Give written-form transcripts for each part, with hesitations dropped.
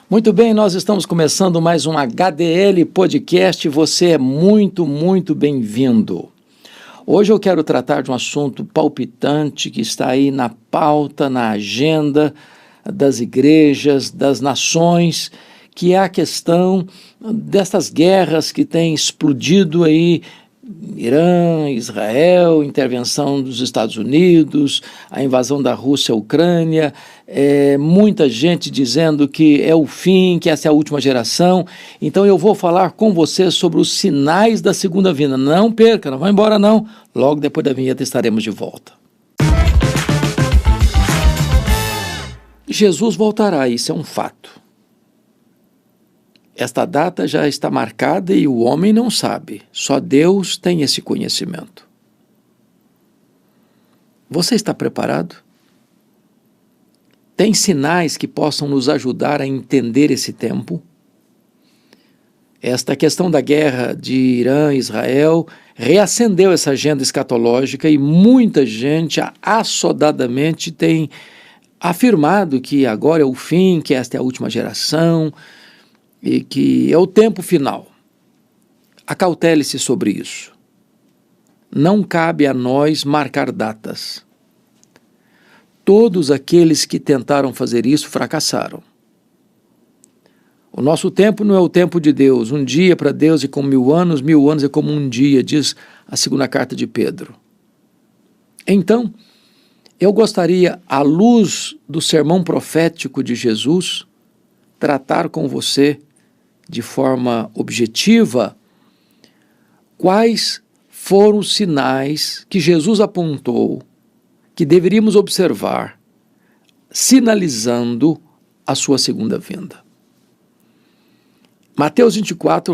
Muito bem, nós estamos começando mais um HDL Podcast. Você é muito bem-vindo. Hoje eu quero tratar de um assunto palpitante que está aí na pauta, na agenda das igrejas, das nações, que é a questão dessas guerras que têm explodido aí, Irã, Israel, intervenção dos Estados Unidos, a invasão da Rússia à Ucrânia, muita gente dizendo que é o fim, que essa é a última geração. Então eu vou falar com você sobre os sinais da segunda vinda. Não perca, não vá embora não. Logo depois da vinheta estaremos de volta. Jesus voltará, isso é um fato. Esta data já está marcada e o homem não sabe, só Deus tem esse conhecimento. Você está preparado? Tem sinais que possam nos ajudar a entender esse tempo? Esta questão da guerra de Irã e Israel reacendeu essa agenda escatológica e muita gente assodadamente tem afirmado que agora é o fim, que esta é a última geração e que é o tempo final. Acautele-se sobre isso. Não cabe a nós marcar datas. Todos aqueles que tentaram fazer isso fracassaram. O nosso tempo não é o tempo de Deus. Um dia para Deus é como 1000 anos é como um dia, diz a segunda carta de Pedro. Então, eu gostaria, à luz do sermão profético de Jesus, tratar com você de forma objetiva quais foram os sinais que Jesus apontou que deveríamos observar, sinalizando a sua segunda vinda. Mateus 24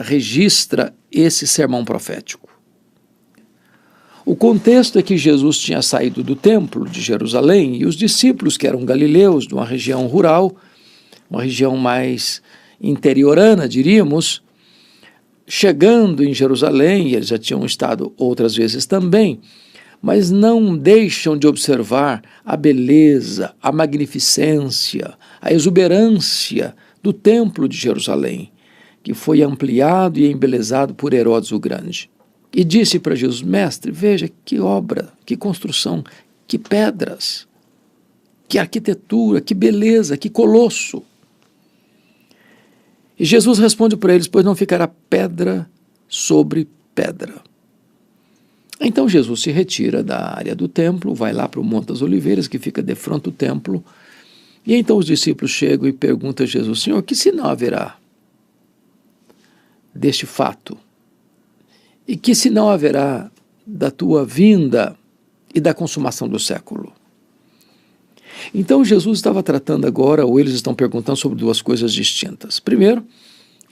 registra esse sermão profético. O contexto é que Jesus tinha saído do templo de Jerusalém e os discípulos, que eram galileus, de uma região rural, uma região mais interiorana, diríamos, chegando em Jerusalém, eles já tinham estado outras vezes também, mas não deixam de observar a beleza, a magnificência, a exuberância do templo de Jerusalém, que foi ampliado e embelezado por Herodes o Grande. E disse para Jesus: mestre, veja que obra, que construção, que pedras, que arquitetura, que beleza, que colosso. E Jesus responde para eles: pois não ficará pedra sobre pedra. Então Jesus se retira da área do templo, vai lá para o Monte das Oliveiras, que fica de frente do templo, e então os discípulos chegam e perguntam a Jesus: Senhor, que sinal haverá deste fato? E que sinal haverá da tua vinda e da consumação do século? Então Jesus estava tratando agora, ou eles estão perguntando sobre duas coisas distintas. Primeiro,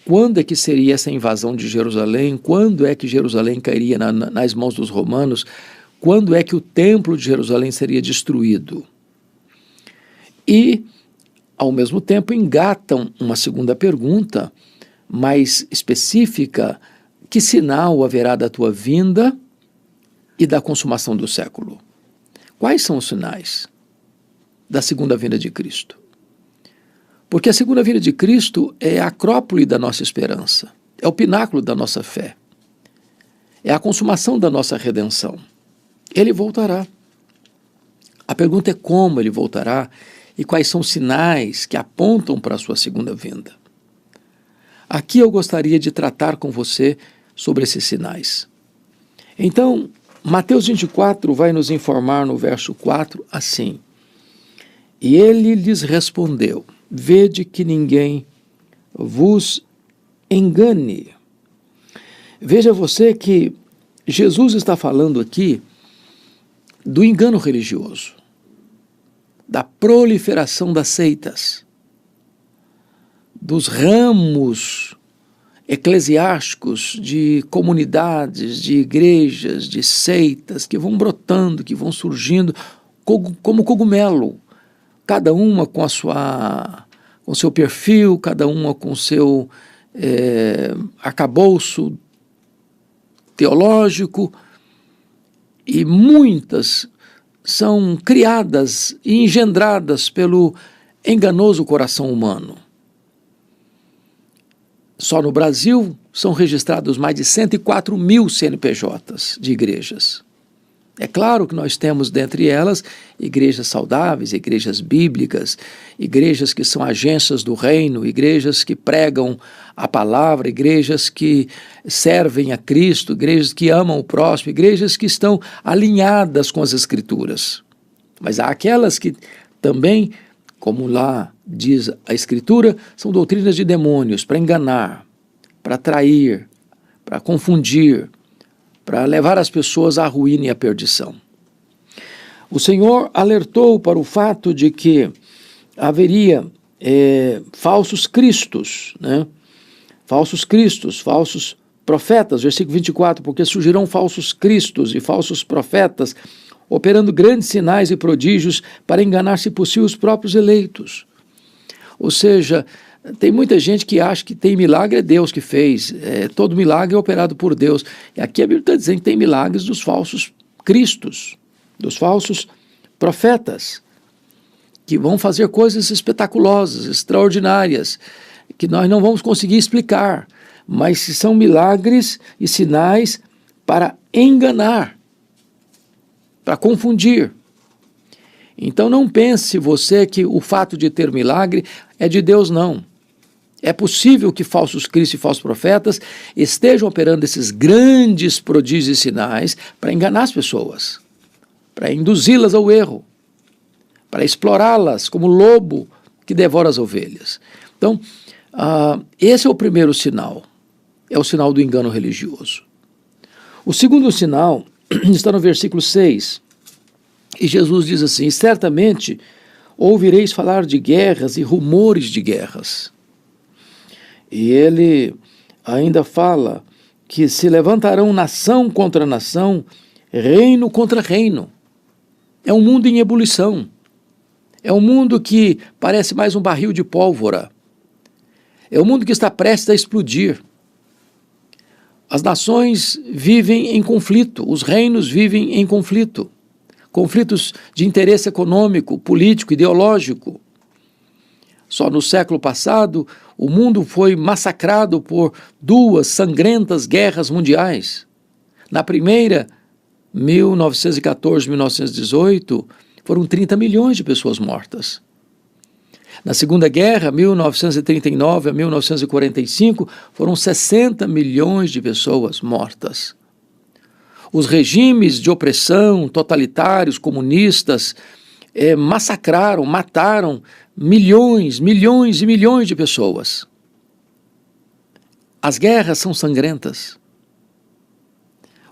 quando é que seria essa invasão de Jerusalém? Quando é que Jerusalém cairia nas mãos dos romanos? Quando é que o templo de Jerusalém seria destruído? E, ao mesmo tempo, engatam uma segunda pergunta, mais específica: que sinal haverá da tua vinda e da consumação do século? Quais são os sinais da segunda vinda de Cristo? Porque a segunda vinda de Cristo é a acrópole da nossa esperança, é o pináculo da nossa fé, é a consumação da nossa redenção. Ele voltará. A pergunta é como ele voltará e quais são os sinais que apontam para a sua segunda vinda. Aqui eu gostaria de tratar com você sobre esses sinais. Então, Mateus 24 vai nos informar no verso 4 assim: e ele lhes respondeu: vede que ninguém vos engane. Veja você que Jesus está falando aqui do engano religioso, da proliferação das seitas, dos ramos eclesiásticos de comunidades, de igrejas, de seitas que vão brotando, que vão surgindo como cogumelo, cada uma com com seu perfil, cada uma com seu arcabouço teológico, e muitas são criadas e engendradas pelo enganoso coração humano. Só no Brasil são registrados mais de 104 mil CNPJs de igrejas. É claro que nós temos dentre elas igrejas saudáveis, igrejas bíblicas, igrejas que são agências do reino, igrejas que pregam a palavra, igrejas que servem a Cristo, igrejas que amam o próximo, igrejas que estão alinhadas com as Escrituras. Mas há aquelas que também, como lá diz a Escritura, são doutrinas de demônios para enganar, para atrair, para confundir, para levar as pessoas à ruína e à perdição. O Senhor alertou para o fato de que haveria falsos cristos, né? Falsos cristos, falsos profetas, versículo 24, porque surgirão falsos cristos e falsos profetas, operando grandes sinais e prodígios para enganar, se possível, os próprios eleitos. Ou seja, tem muita gente que acha que tem milagre, é Deus que fez, todo milagre é operado por Deus. E aqui a Bíblia está dizendo que tem milagres dos falsos cristos, dos falsos profetas, que vão fazer coisas espetaculosas, extraordinárias, que nós não vamos conseguir explicar, mas são milagres e sinais para enganar, para confundir. Então não pense você que o fato de ter milagre é de Deus, não. É possível que falsos cristos e falsos profetas estejam operando esses grandes prodígios e sinais para enganar as pessoas, para induzi-las ao erro, para explorá-las como lobo que devora as ovelhas. Então, esse é o primeiro sinal, é o sinal do engano religioso. O segundo sinal está no versículo 6, e Jesus diz assim: certamente ouvireis falar de guerras e rumores de guerras. E ele ainda fala que se levantarão nação contra nação, reino contra reino. É um mundo em ebulição. É um mundo que parece mais um barril de pólvora. É um mundo que está prestes a explodir. As nações vivem em conflito, os reinos vivem em conflito. Conflitos de interesse econômico, político, ideológico. Só no século passado, o mundo foi massacrado por 2 sangrentas guerras mundiais. Na primeira, 1914-1918, foram 30 milhões de pessoas mortas. Na Segunda Guerra, 1939 a 1945, foram 60 milhões de pessoas mortas. Os regimes de opressão, totalitários, comunistas, massacraram, mataram milhões e milhões de pessoas. As guerras são sangrentas.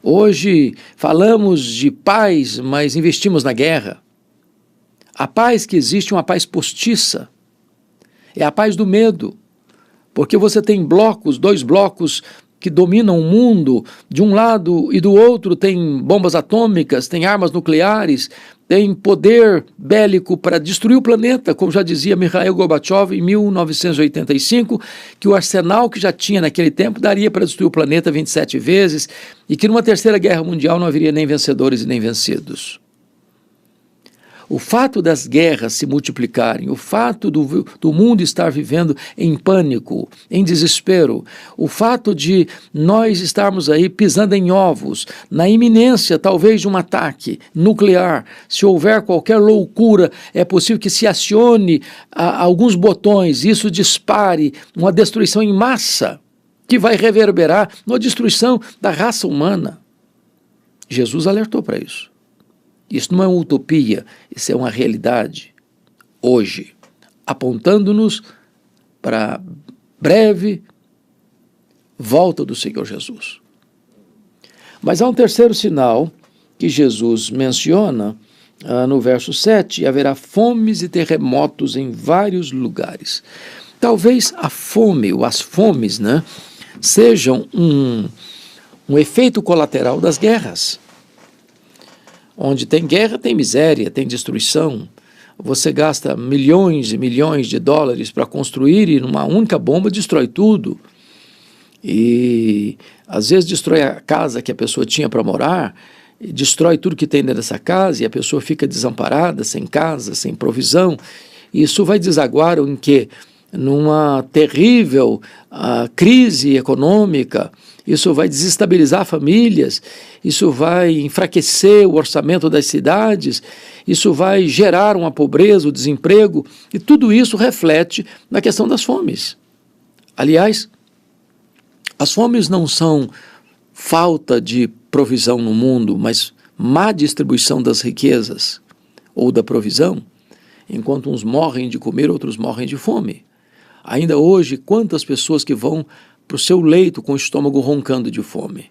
Hoje falamos de paz, mas investimos na guerra. A paz que existe é uma paz postiça. É a paz do medo. Porque você tem blocos, 2 blocos que dominam o mundo, de um lado e do outro tem bombas atômicas, tem armas nucleares, tem poder bélico para destruir o planeta, como já dizia Mikhail Gorbachev em 1985, que o arsenal que já tinha naquele tempo daria para destruir o planeta 27 vezes, e que numa terceira guerra mundial não haveria nem vencedores e nem vencidos. O fato das guerras se multiplicarem, o fato do mundo estar vivendo em pânico, em desespero, o fato de nós estarmos aí pisando em ovos, na iminência talvez de um ataque nuclear, se houver qualquer loucura, é possível que se acione alguns botões, isso dispare uma destruição em massa, que vai reverberar na destruição da raça humana. Jesus alertou para isso. Isso não é uma utopia, isso é uma realidade, hoje, apontando-nos para a breve volta do Senhor Jesus. Mas há um terceiro sinal que Jesus menciona no verso 7, haverá fomes e terremotos em vários lugares. Talvez a fome, ou as fomes, sejam um efeito colateral das guerras. Onde tem guerra, tem miséria, tem destruição. Você gasta milhões e milhões de dólares para construir e numa única bomba destrói tudo. E às vezes destrói a casa que a pessoa tinha para morar, e destrói tudo que tem dentro dessa casa e a pessoa fica desamparada, sem casa, sem provisão. E isso vai desaguar em quê? numa terrível crise econômica. Isso vai desestabilizar famílias, isso vai enfraquecer o orçamento das cidades, isso vai gerar uma pobreza, o desemprego, e tudo isso reflete na questão das fomes. Aliás, as fomes não são falta de provisão no mundo, mas má distribuição das riquezas ou da provisão. Enquanto uns morrem de comer, outros morrem de fome. Ainda hoje, quantas pessoas que vão para o seu leito com o estômago roncando de fome?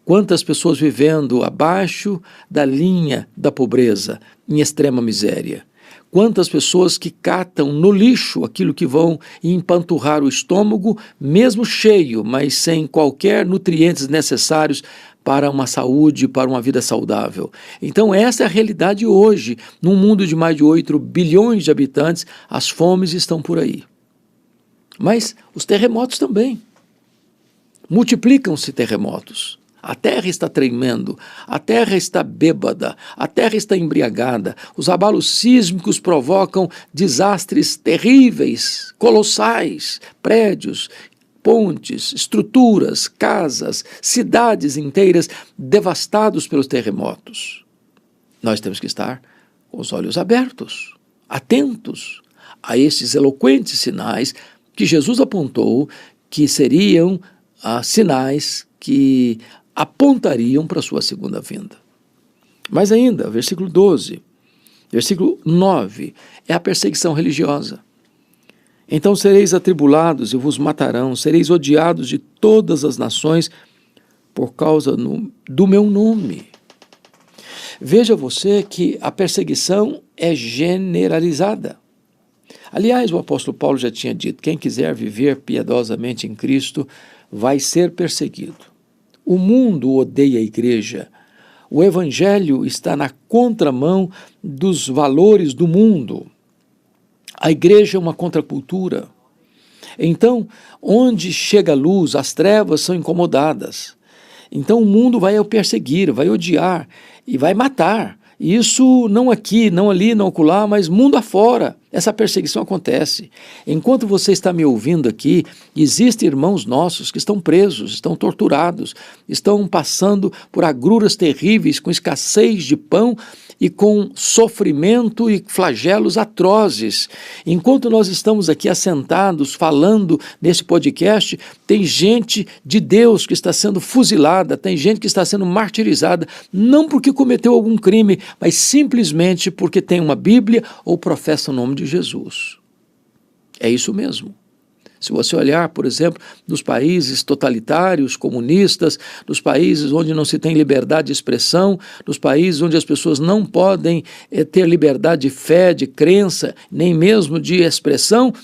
Quantas pessoas vivendo abaixo da linha da pobreza, em extrema miséria? Quantas pessoas que catam no lixo aquilo que vão empanturrar o estômago, mesmo cheio, mas sem qualquer nutrientes necessários para uma saúde, para uma vida saudável. Então essa é a realidade hoje. Num mundo de mais de 8 bilhões de habitantes, as fomes estão por aí. Mas os terremotos também. Multiplicam-se terremotos. A terra está tremendo, a terra está bêbada, a terra está embriagada. Os abalos sísmicos provocam desastres terríveis, colossais, prédios, pontes, estruturas, casas, cidades inteiras devastados pelos terremotos. Nós temos que estar com os olhos abertos, atentos a esses eloquentes sinais que Jesus apontou, que seriam sinais que apontariam para a sua segunda vinda. Mas ainda, versículo 12, versículo 9, é a perseguição religiosa. Então sereis atribulados e vos matarão, sereis odiados de todas as nações por causa do meu nome. Veja você que a perseguição é generalizada. Aliás, o apóstolo Paulo já tinha dito, quem quiser viver piedosamente em Cristo vai ser perseguido. O mundo odeia a igreja. O evangelho está na contramão dos valores do mundo. A igreja é uma contracultura. Então, onde chega a luz, as trevas são incomodadas. Então o mundo vai perseguir, vai odiar e vai matar. Isso não aqui, não ali, não acolá, mas mundo afora. Essa perseguição acontece. Enquanto você está me ouvindo aqui, existem irmãos nossos que estão presos, estão torturados, estão passando por agruras terríveis, com escassez de pão e com sofrimento e flagelos atrozes. Enquanto nós estamos aqui assentados, falando nesse podcast, tem gente de Deus que está sendo fuzilada, tem gente que está sendo martirizada, não porque cometeu algum crime, mas simplesmente porque tem uma Bíblia ou professa o nome de Jesus. É isso mesmo. Se você olhar, por exemplo, nos países totalitários, comunistas, nos países onde não se tem liberdade de expressão, nos países onde as pessoas não podem ter liberdade de fé, de crença, nem mesmo de expressão,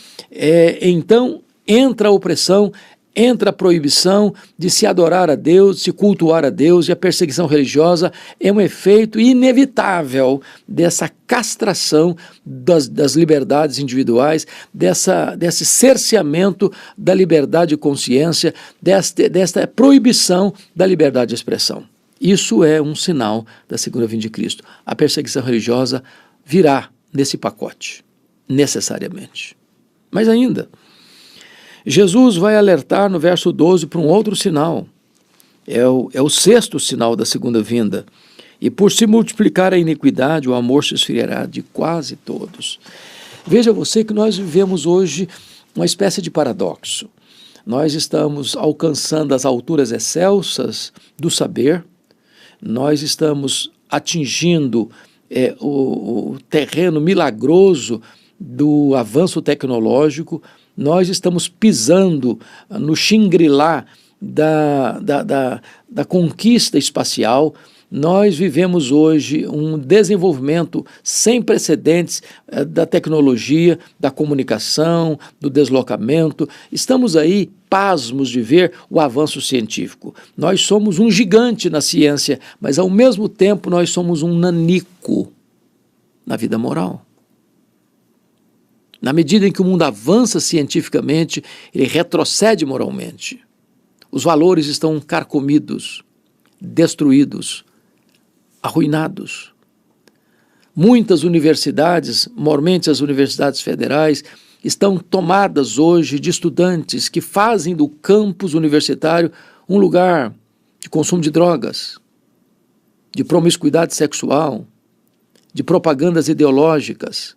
então entra a opressão, entra a proibição de se adorar a Deus, de se cultuar a Deus, e a perseguição religiosa é um efeito inevitável dessa castração das liberdades individuais, desse cerceamento da liberdade de consciência, desta proibição da liberdade de expressão. Isso é um sinal da segunda vinda de Cristo. A perseguição religiosa virá nesse pacote, necessariamente. Mas ainda, Jesus vai alertar no verso 12 para um outro sinal. É o sexto sinal da segunda vinda. E por se multiplicar a iniquidade, o amor se esfriará de quase todos. Veja você que nós vivemos hoje uma espécie de paradoxo. Nós estamos alcançando as alturas excelsas do saber, nós estamos atingindo o terreno milagroso do avanço tecnológico, nós estamos pisando no Shangri-La da conquista espacial. Nós vivemos hoje um desenvolvimento sem precedentes da tecnologia, da comunicação, do deslocamento. Estamos aí pasmos de ver o avanço científico. Nós somos um gigante na ciência, mas ao mesmo tempo nós somos um nanico na vida moral. Na medida em que o mundo avança cientificamente, ele retrocede moralmente. Os valores estão carcomidos, destruídos, arruinados. Muitas universidades, mormente as universidades federais, estão tomadas hoje de estudantes que fazem do campus universitário um lugar de consumo de drogas, de promiscuidade sexual, de propagandas ideológicas.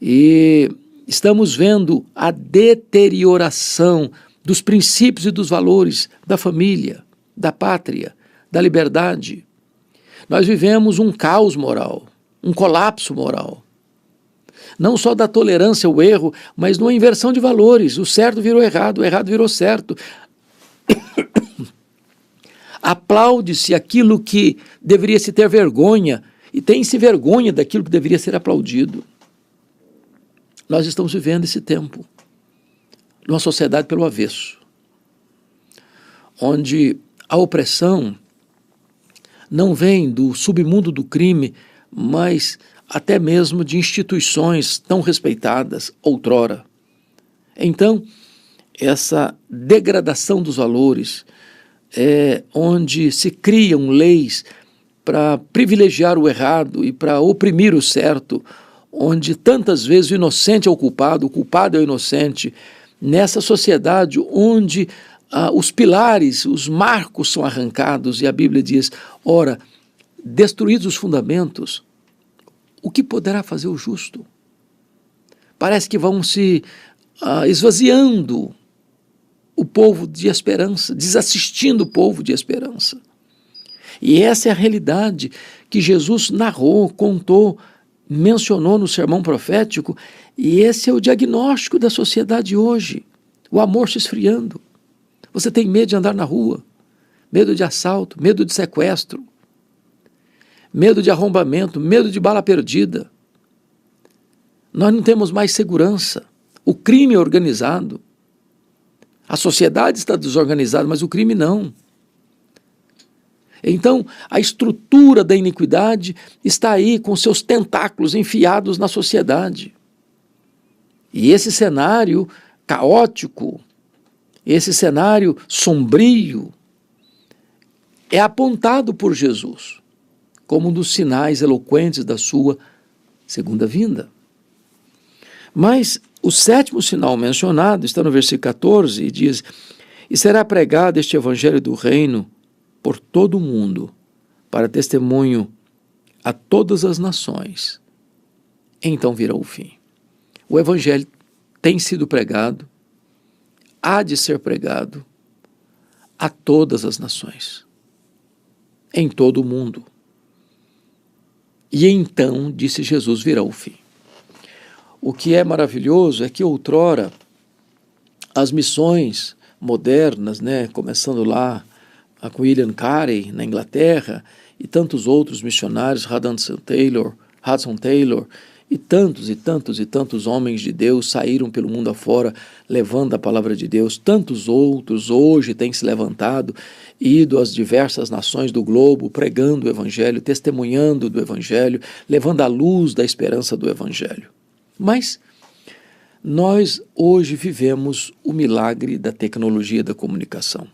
E estamos vendo a deterioração dos princípios e dos valores da família, da pátria, da liberdade. Nós vivemos um caos moral, um colapso moral. Não só da tolerância ao erro, mas numa inversão de valores. O certo virou errado, o errado virou certo. Aplaude-se aquilo que deveria se ter vergonha e tem-se vergonha daquilo que deveria ser aplaudido. Nós estamos vivendo esse tempo, numa sociedade pelo avesso, onde a opressão não vem do submundo do crime, mas até mesmo de instituições tão respeitadas outrora. Então, essa degradação dos valores, onde se criam leis para privilegiar o errado e para oprimir o certo, onde tantas vezes o inocente é o culpado é o inocente, nessa sociedade onde os pilares, os marcos são arrancados, e a Bíblia diz, ora, destruídos os fundamentos, o que poderá fazer o justo? Parece que vão se esvaziando o povo de esperança, desassistindo o povo de esperança. E essa é a realidade que Jesus narrou, contou, mencionou no sermão profético, e esse é o diagnóstico da sociedade hoje. O amor se esfriando. Você tem medo de andar na rua, medo de assalto, medo de sequestro, medo de arrombamento, medo de bala perdida. Nós não temos mais segurança. O crime é organizado. A sociedade está desorganizada, mas o crime não. Então, a estrutura da iniquidade está aí com seus tentáculos enfiados na sociedade. E esse cenário caótico, esse cenário sombrio, é apontado por Jesus como um dos sinais eloquentes da sua segunda vinda. Mas o sétimo sinal mencionado está no versículo 14 e diz: e será pregado este evangelho do reino por todo o mundo, para testemunho a todas as nações. Então virá o fim. O evangelho tem sido pregado, há de ser pregado a todas as nações, em todo o mundo. E então, disse Jesus, virá o fim. O que é maravilhoso é que outrora as missões modernas, começando lá com William Carey na Inglaterra e tantos outros missionários, Hudson Taylor e tantos homens de Deus saíram pelo mundo afora levando a palavra de Deus. Tantos outros hoje têm se levantado, ido às diversas nações do globo, pregando o evangelho, testemunhando do evangelho, levando a luz da esperança do evangelho. Mas nós hoje vivemos o milagre da tecnologia da comunicação.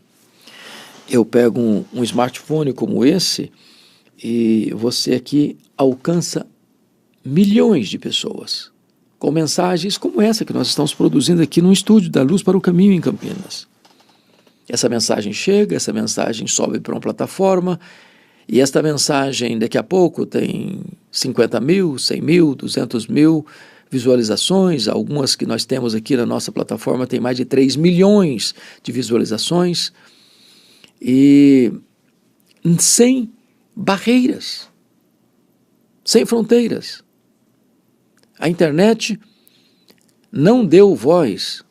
Eu pego um smartphone como esse e você aqui alcança milhões de pessoas com mensagens como essa que nós estamos produzindo aqui no estúdio da Luz para o Caminho em Campinas. Essa mensagem chega, essa mensagem sobe para uma plataforma e esta mensagem daqui a pouco tem 50 mil, 100 mil, 200 mil visualizações. Algumas que nós temos aqui na nossa plataforma tem mais de 3 milhões de visualizações. E sem barreiras, sem fronteiras. A internet não deu voz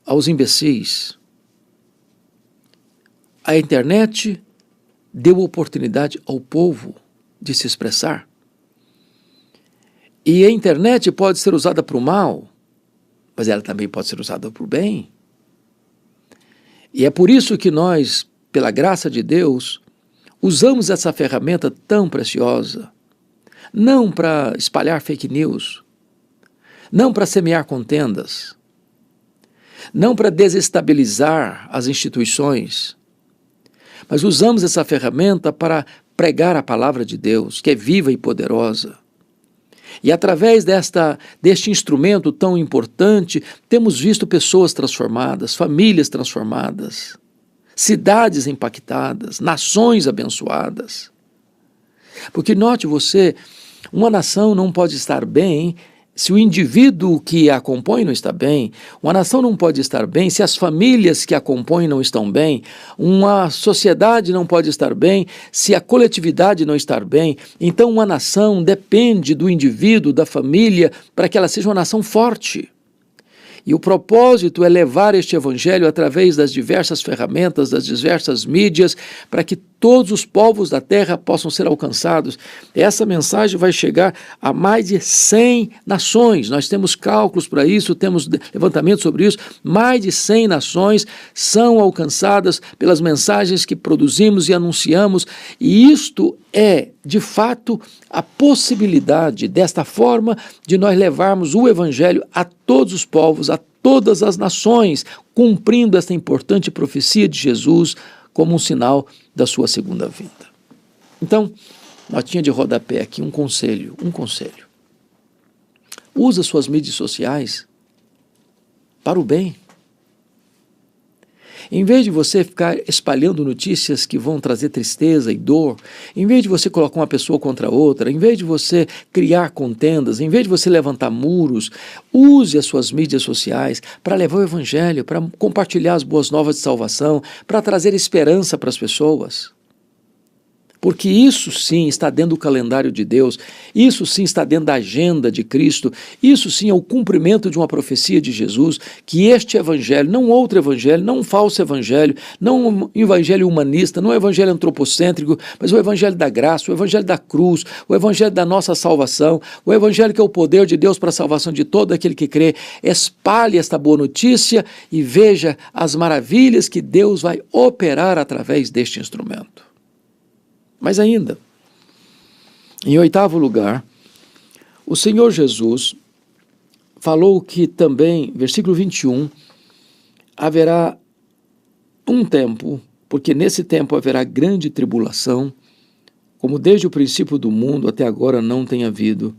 aos imbecis. A internet deu oportunidade ao povo de se expressar. E a internet pode ser usada para o mal, mas ela também pode ser usada para o bem. E é por isso que nós, pela graça de Deus, usamos essa ferramenta tão preciosa, não para espalhar fake news, não para semear contendas, não para desestabilizar as instituições, mas usamos essa ferramenta para pregar a palavra de Deus, que é viva e poderosa, E através deste instrumento tão importante, temos visto pessoas transformadas, famílias transformadas, cidades impactadas, nações abençoadas. Porque note você, uma nação não pode estar bem se o indivíduo que a compõe não está bem, uma nação não pode estar bem se as famílias que a compõem não estão bem, uma sociedade não pode estar bem se a coletividade não está bem. Então uma nação depende do indivíduo, da família, para que ela seja uma nação forte. E o propósito é levar este evangelho através das diversas ferramentas, das diversas mídias, para que todos os povos da terra possam ser alcançados. Essa mensagem vai chegar a mais de 100 nações. Nós temos cálculos para isso, temos levantamento sobre isso. Mais de 100 nações são alcançadas pelas mensagens que produzimos e anunciamos. E isto é, de fato, a possibilidade, desta forma, de nós levarmos o evangelho a todos os povos, a todas as nações, cumprindo esta importante profecia de Jesus como um sinal da sua segunda vinda. Então, notinha de rodapé aqui, um conselho. Usa suas mídias sociais para o bem. Em vez de você ficar espalhando notícias que vão trazer tristeza e dor, em vez de você colocar uma pessoa contra outra, em vez de você criar contendas, em vez de você levantar muros, use as suas mídias sociais para levar o evangelho, para compartilhar as boas novas de salvação, para trazer esperança para as pessoas. Porque isso sim está dentro do calendário de Deus, isso sim está dentro da agenda de Cristo, isso sim é o cumprimento de uma profecia de Jesus, que este evangelho, não outro evangelho, não um falso evangelho, não um evangelho humanista, não um evangelho antropocêntrico, mas o evangelho da graça, o evangelho da cruz, o evangelho da nossa salvação, o evangelho que é o poder de Deus para a salvação de todo aquele que crê. Espalhe esta boa notícia e veja as maravilhas que Deus vai operar através deste instrumento. Mas ainda, em 8º lugar, o Senhor Jesus falou que também, versículo 21, haverá um tempo, porque nesse tempo haverá grande tribulação, como desde o princípio do mundo até agora não tem havido,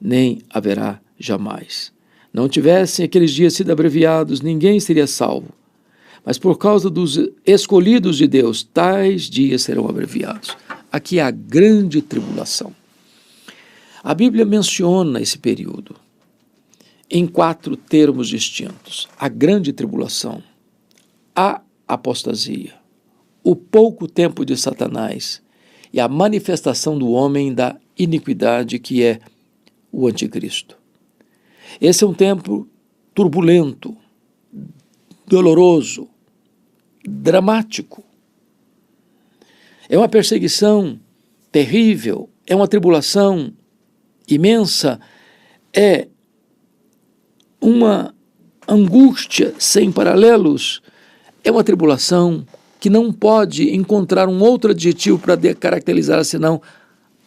nem haverá jamais. Não tivessem aqueles dias sido abreviados, ninguém seria salvo. Mas por causa dos escolhidos de Deus, tais dias serão abreviados. Aqui é a grande tribulação. A Bíblia menciona esse período em 4 termos distintos: a grande tribulação, a apostasia, o pouco tempo de Satanás e a manifestação do homem da iniquidade, que é o anticristo. Esse é um tempo turbulento, doloroso, dramático. É uma perseguição terrível, é uma tribulação imensa, é uma angústia sem paralelos, é uma tribulação que não pode encontrar um outro adjetivo para caracterizar senão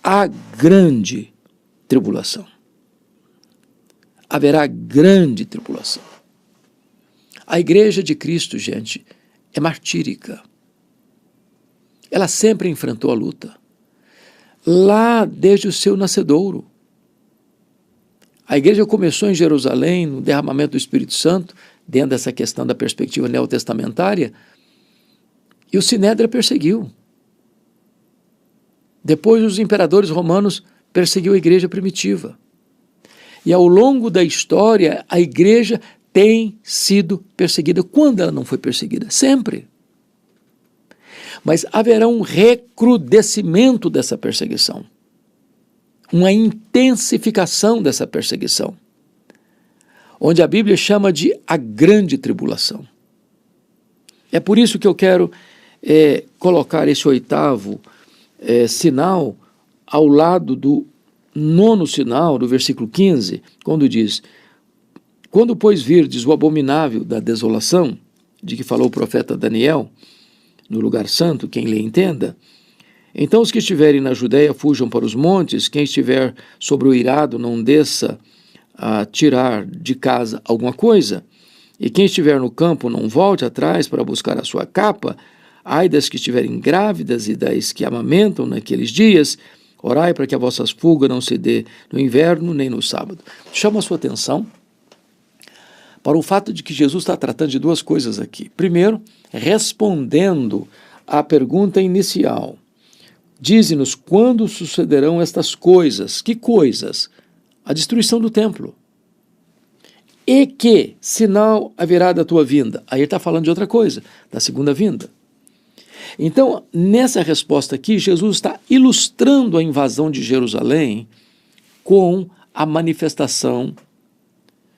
a grande tribulação. Haverá grande tribulação. A igreja de Cristo, gente, é martírica. Ela sempre enfrentou a luta. Lá desde o seu nascedouro. A igreja começou em Jerusalém, no derramamento do Espírito Santo, dentro dessa questão da perspectiva neotestamentária, e o Sinédrio perseguiu. Depois os imperadores romanos perseguiu a igreja primitiva. E ao longo da história, a igreja tem sido perseguida. Quando ela não foi perseguida? Sempre. Mas haverá um recrudescimento dessa perseguição, uma intensificação dessa perseguição, onde a Bíblia chama de a grande tribulação. É por isso que eu quero colocar esse 8º sinal ao lado do 9º sinal, do versículo 15, quando diz: quando, pois, virdes o abominável da desolação, de que falou o profeta Daniel, no lugar santo, quem lhe entenda, então os que estiverem na Judéia fujam para os montes, quem estiver sobre o eirado não desça a tirar de casa alguma coisa, e quem estiver no campo não volte atrás para buscar a sua capa, ai das que estiverem grávidas e das que amamentam naqueles dias, Orai para que a vossa fuga não se dê no inverno nem no sábado. Chama a sua atenção para o fato de que Jesus está tratando de duas coisas aqui. Primeiro, respondendo à pergunta inicial. Dize-nos quando sucederão estas coisas. Que coisas? A destruição do templo. E que sinal haverá da tua vinda? Aí ele está falando de outra coisa, da segunda vinda. Então, nessa resposta aqui, Jesus está ilustrando a invasão de Jerusalém com a manifestação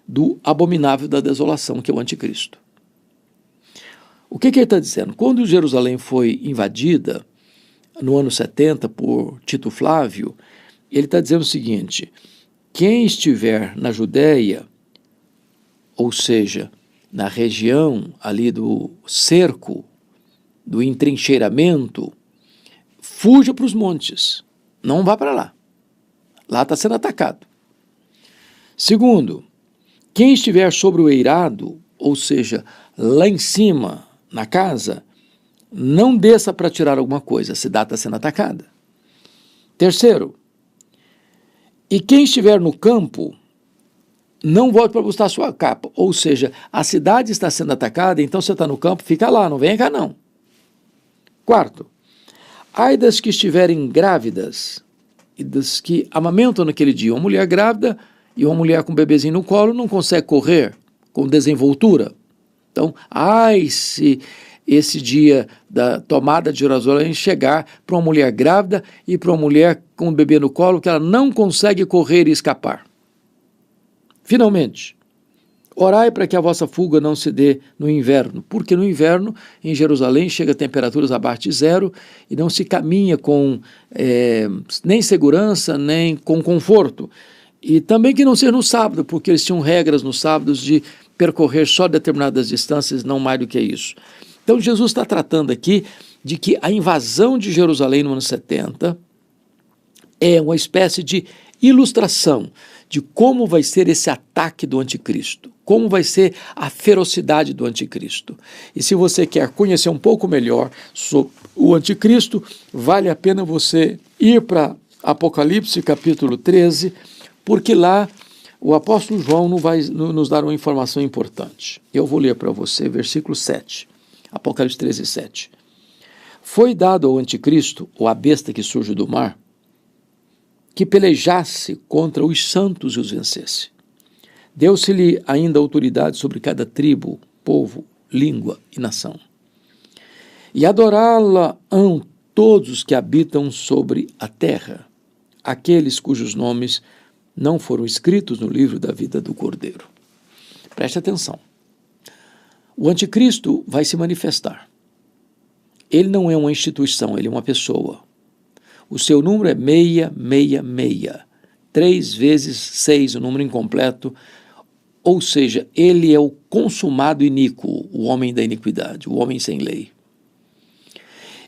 do abominável da desolação, que é o anticristo. O que ele está dizendo? Quando Jerusalém foi invadida, no ano 70, por Tito Flávio, ele está dizendo o seguinte: quem estiver na Judéia, ou seja, na região ali do cerco, do entrincheiramento, fuja para os montes, não vá para lá. Lá está sendo atacado. Segundo, quem estiver sobre o eirado, ou seja, lá em cima, na casa, não desça para tirar alguma coisa, a cidade está sendo atacada. Terceiro, e quem estiver no campo, não volte para buscar a sua capa, ou seja, a cidade está sendo atacada, então você está no campo, fica lá, não venha cá não. Quarto, ai das que estiverem grávidas e das que amamentam naquele dia. Uma mulher grávida e uma mulher com um bebezinho no colo não consegue correr com desenvoltura. Então, ai se esse dia da tomada de Jerusalém chegar para uma mulher grávida e para uma mulher com um bebê no colo que ela não consegue correr e escapar. Finalmente, orai para que a vossa fuga não se dê no inverno, porque no inverno, em Jerusalém, chega a temperaturas abaixo de zero e não se caminha com nem segurança, nem com conforto. E também que não seja no sábado, porque eles tinham regras nos sábados de percorrer só determinadas distâncias, não mais do que isso. Então Jesus está tratando aqui de que a invasão de Jerusalém no ano 70 é uma espécie de ilustração de como vai ser esse ataque do anticristo, como vai ser a ferocidade do anticristo. E se você quer conhecer um pouco melhor sobre o anticristo, vale a pena você ir para Apocalipse capítulo 13, porque lá o apóstolo João vai nos dar uma informação importante. Eu vou ler para você, versículo 7, Apocalipse 13, 7. Foi dado ao anticristo, ou à besta que surge do mar, que pelejasse contra os santos e os vencesse. Deu-se-lhe ainda autoridade sobre cada tribo, povo, língua e nação. E adorá-la-ão todos os que habitam sobre a terra, aqueles cujos nomes não foram escritos no livro da vida do Cordeiro. Preste atenção. O anticristo vai se manifestar. Ele não é uma instituição, ele é uma pessoa. O seu número é 666, 3 vezes 6, o número incompleto, ou seja, ele é o consumado iníquo, o homem da iniquidade, o homem sem lei.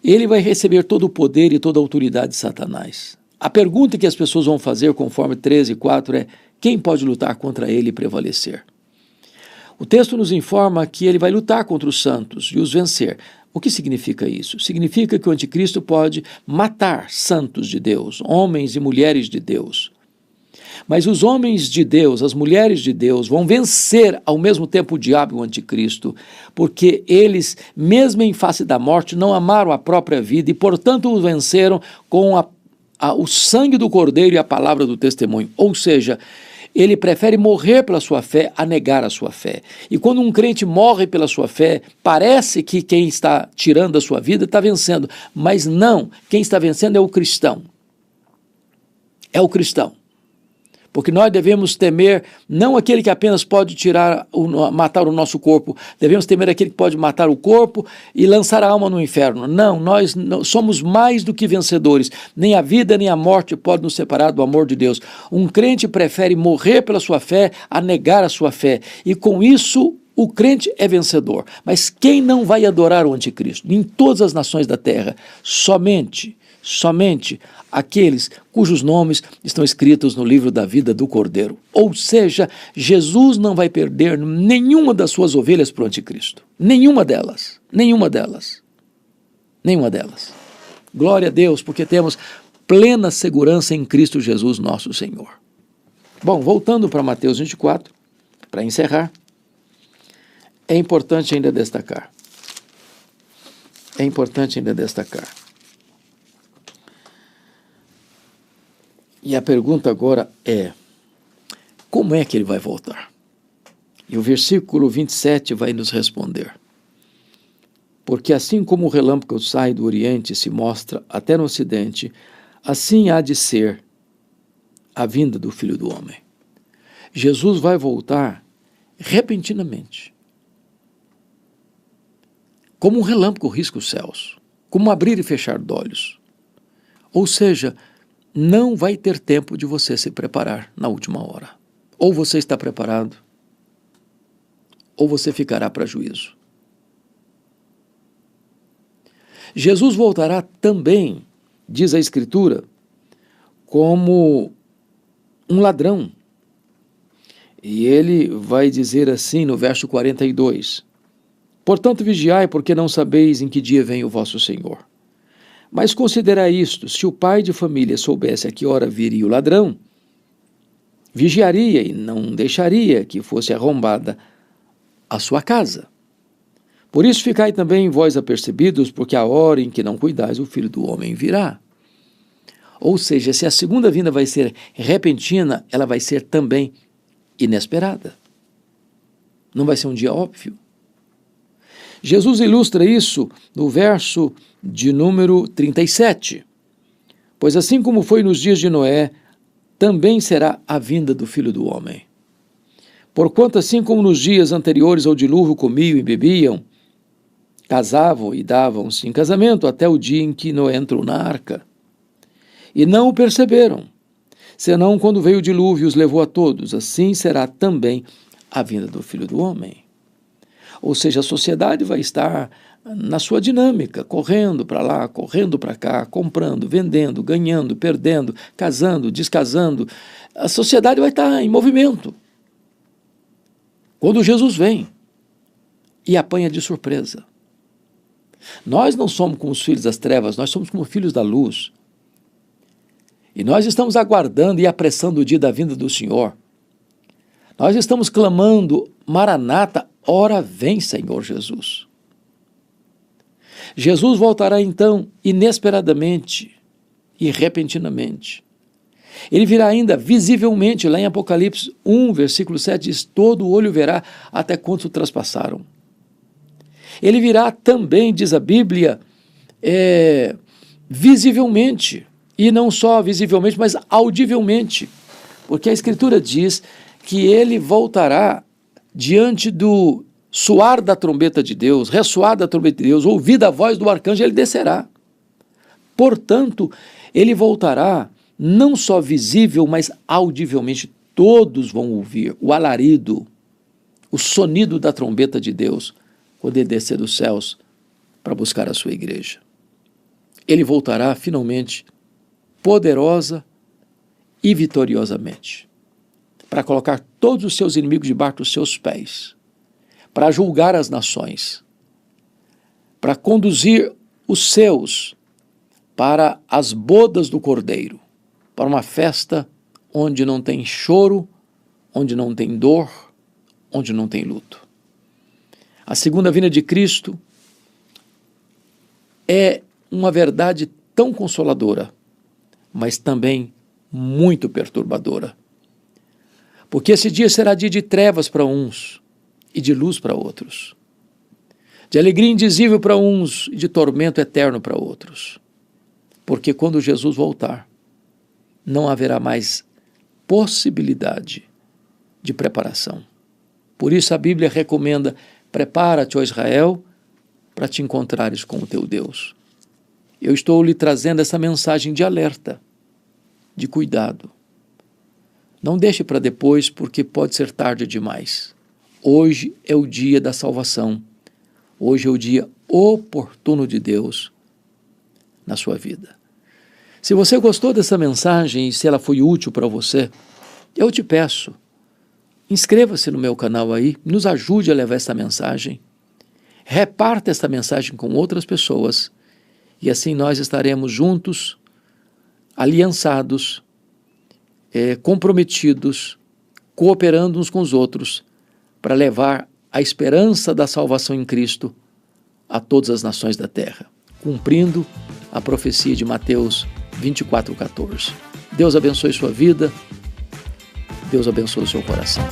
Ele vai receber todo o poder e toda a autoridade de Satanás. A pergunta que as pessoas vão fazer, conforme 13:4, é: quem pode lutar contra ele e prevalecer? O texto nos informa que ele vai lutar contra os santos e os vencer. O que significa isso? Significa que o anticristo pode matar santos de Deus, homens e mulheres de Deus. Mas os homens de Deus, as mulheres de Deus, vão vencer ao mesmo tempo o diabo e o anticristo, porque eles, mesmo em face da morte, não amaram a própria vida e, portanto, o venceram com o sangue do Cordeiro e a palavra do testemunho. Ou seja, ele prefere morrer pela sua fé a negar a sua fé. E quando um crente morre pela sua fé, parece que quem está tirando a sua vida está vencendo. Mas não, quem está vencendo é o cristão. É o cristão. Porque nós devemos temer não aquele que apenas pode matar o nosso corpo, devemos temer aquele que pode matar o corpo e lançar a alma no inferno. Não, nós somos mais do que vencedores. Nem a vida nem a morte podem nos separar do amor de Deus. Um crente prefere morrer pela sua fé a negar a sua fé. E com isso, o crente é vencedor. Mas quem não vai adorar o anticristo? Em todas as nações da terra, somente aqueles cujos nomes estão escritos no livro da vida do Cordeiro. Ou seja, Jesus não vai perder nenhuma das suas ovelhas para o anticristo. Nenhuma delas. Glória a Deus, porque temos plena segurança em Cristo Jesus, nosso Senhor. Bom, voltando para Mateus 24, para encerrar, é importante ainda destacar. E a pergunta agora é: como é que ele vai voltar? E o versículo 27 vai nos responder. Porque assim como o relâmpago sai do Oriente e se mostra até no Ocidente, assim há de ser a vinda do Filho do Homem. Jesus vai voltar repentinamente. Como um relâmpago risca os céus, como um abrir e fechar de olhos. Ou seja, não vai ter tempo de você se preparar na última hora. Ou você está preparado, ou você ficará para juízo. Jesus voltará também, diz a Escritura, como um ladrão. E ele vai dizer assim no verso 42, portanto vigiai, porque não sabeis em que dia vem o vosso Senhor. Mas considerai isto, se o pai de família soubesse a que hora viria o ladrão, vigiaria e não deixaria que fosse arrombada a sua casa. Por isso ficai também vós apercebidos, porque a hora em que não cuidais o Filho do Homem virá. Ou seja, se a segunda vinda vai ser repentina, ela vai ser também inesperada. Não vai ser um dia óbvio. Jesus ilustra isso no verso de número 37. Pois assim como foi nos dias de Noé, também será a vinda do Filho do Homem. Porquanto assim como nos dias anteriores ao dilúvio comiam e bebiam, casavam e davam-se em casamento até o dia em que Noé entrou na arca. E não o perceberam, senão quando veio o dilúvio os levou a todos, assim será também a vinda do Filho do Homem. Ou seja, a sociedade vai estar na sua dinâmica, correndo para lá, correndo para cá, comprando, vendendo, ganhando, perdendo, casando, descasando. A sociedade vai estar em movimento. Quando Jesus vem e apanha de surpresa. Nós não somos como os filhos das trevas, nós somos como filhos da luz. E nós estamos aguardando e apressando o dia da vinda do Senhor. Nós estamos clamando, Maranata, ora vem, Senhor Jesus. Jesus voltará então inesperadamente e repentinamente. Ele virá ainda visivelmente, lá em Apocalipse 1, versículo 7, diz, todo olho verá até quantos o traspassaram. Ele virá também, diz a Bíblia, visivelmente, e não só visivelmente, mas audivelmente, porque a Escritura diz que ele voltará diante do soar da trombeta de Deus, ressoar da trombeta de Deus, ouvir a voz do arcanjo, ele descerá. Portanto, ele voltará não só visível, mas audivelmente, todos vão ouvir o alarido, o sonido da trombeta de Deus, quando ele descer dos céus para buscar a sua igreja. Ele voltará finalmente, poderosa e vitoriosamente, para colocar todos os seus inimigos debaixo dos seus pés, para julgar as nações, para conduzir os seus para as bodas do Cordeiro, para uma festa onde não tem choro, onde não tem dor, onde não tem luto. A segunda vinda de Cristo é uma verdade tão consoladora, mas também muito perturbadora. Porque esse dia será dia de trevas para uns e de luz para outros, de alegria indizível para uns e de tormento eterno para outros. Porque quando Jesus voltar, não haverá mais possibilidade de preparação. Por isso a Bíblia recomenda, prepara-te, ó Israel, para te encontrares com o teu Deus. Eu estou lhe trazendo essa mensagem de alerta, de cuidado. Não deixe para depois, porque pode ser tarde demais. Hoje é o dia da salvação. Hoje é o dia oportuno de Deus na sua vida. Se você gostou dessa mensagem e se ela foi útil para você, eu te peço, inscreva-se no meu canal aí, nos ajude a levar essa mensagem, reparta essa mensagem com outras pessoas e assim nós estaremos juntos aliançados, comprometidos, cooperando uns com os outros para levar a esperança da salvação em Cristo a todas as nações da terra, cumprindo a profecia de Mateus 24:14. Deus abençoe sua vida, Deus abençoe o seu coração.